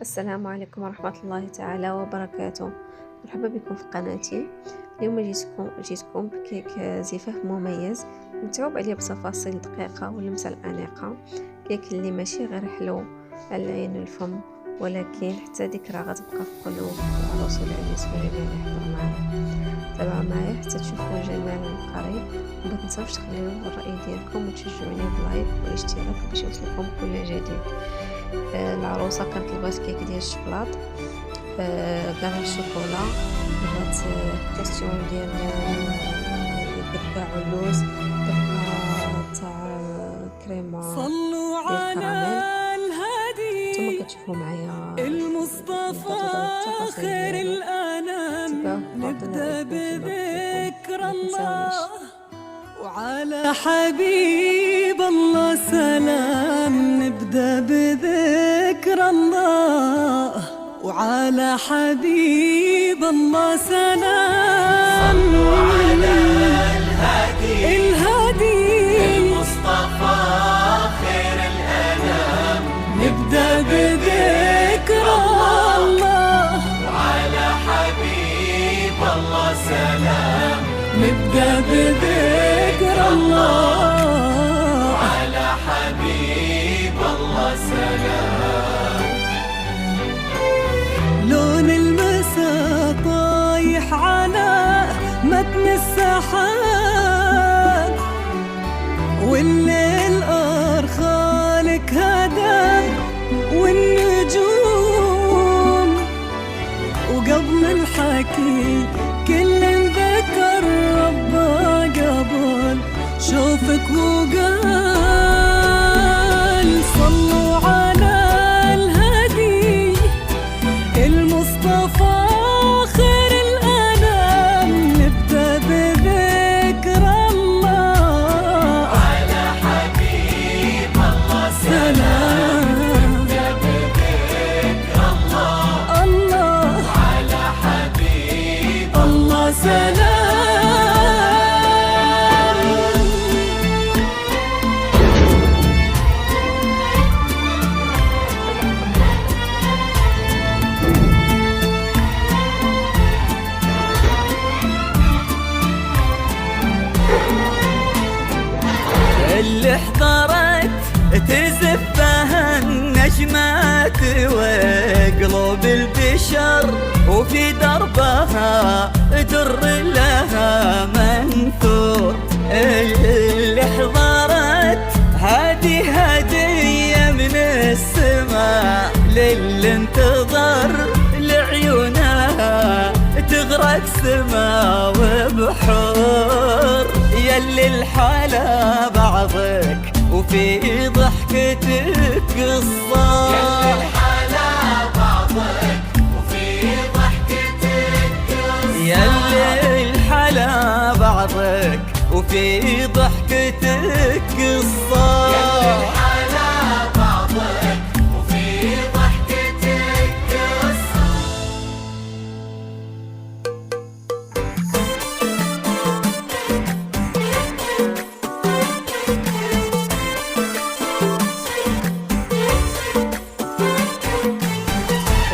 السلام عليكم ورحمة الله تعالى وبركاته. مرحبا بكم في قناتي. اليوم جيتكم بكيك زفاف مميز متعوب عليه بتفاصيل دقيقة واللمسة الأنيقة. كيك اللي ماشي غير حلو على العين والفم، ولكن حتى ذكرى غتبقى في قلوب العروس والعريس واللي يحضر معنا. تابعوا معايا حتى تشوفوا الجمال من قريب، وما تنساوش تخليو الرأي ديالكم وتشجعوني بلايك والاشتراك باش يوصلكم كل جديد. العروسه كانت لبات كيك ديال الشوكولات كاع الشوكولا، لبات كوستيون ديال دبكه علوز، دبكه تاع كريمه ديال الكراميل. نتوما كتشوفوا معايا المصطفى خير الأنام. نبدأ بذكر الله وعلى حبيب الله سلام. نبدأ بذكر الله وعلى حبيب الله سلام. صلوا على الهادي المصطفى خير الأنام. نبدأ بذكر الله وعلى حبيب الله سلام. نبدأ بذكر الله وعلى حبيب الله سلام. لون المساء طايح على متن السحاب، والليل أرخالك هدى والنجوم، وقبل الحكي كل ذكر ربه قبل شوفك وقال. صلوا على الهادي المصطفى خير الأنام. نبدأ بذكر الله على حبيب الله سلام. نبدأ بذكر الله على حبيب الله سلام. اللي احضرت تزفها النجمات وقلوب البشر، وفي دربها در لها منثور. اللي احضرت هذه هدية من السماء للي انتظر لعيونها تغرق سما وبحور. يلي الحلا بعضك وفي ضحكتك قصة. يلي الحلا بعضك وفي ضحكتك قصة. يلي الحلا بعضك وفي ضحكتك قصة. يلي الحلا بعضك وفي ضحكتك قصة.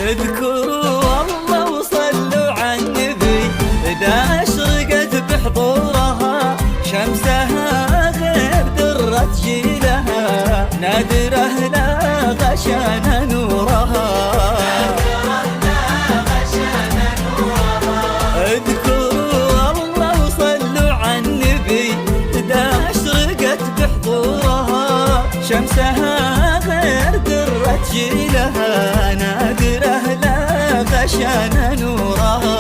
اذكروا الله وصلوا على النبي، إذا أشرقت بحضورها شمسها غير درة جيلها، نادره لا غشان نورها. اذكروا الله وصلوا على النبي، إذا أشرقت بحضورها شمسها غير درة جيلها، نادره لا غشان نورها.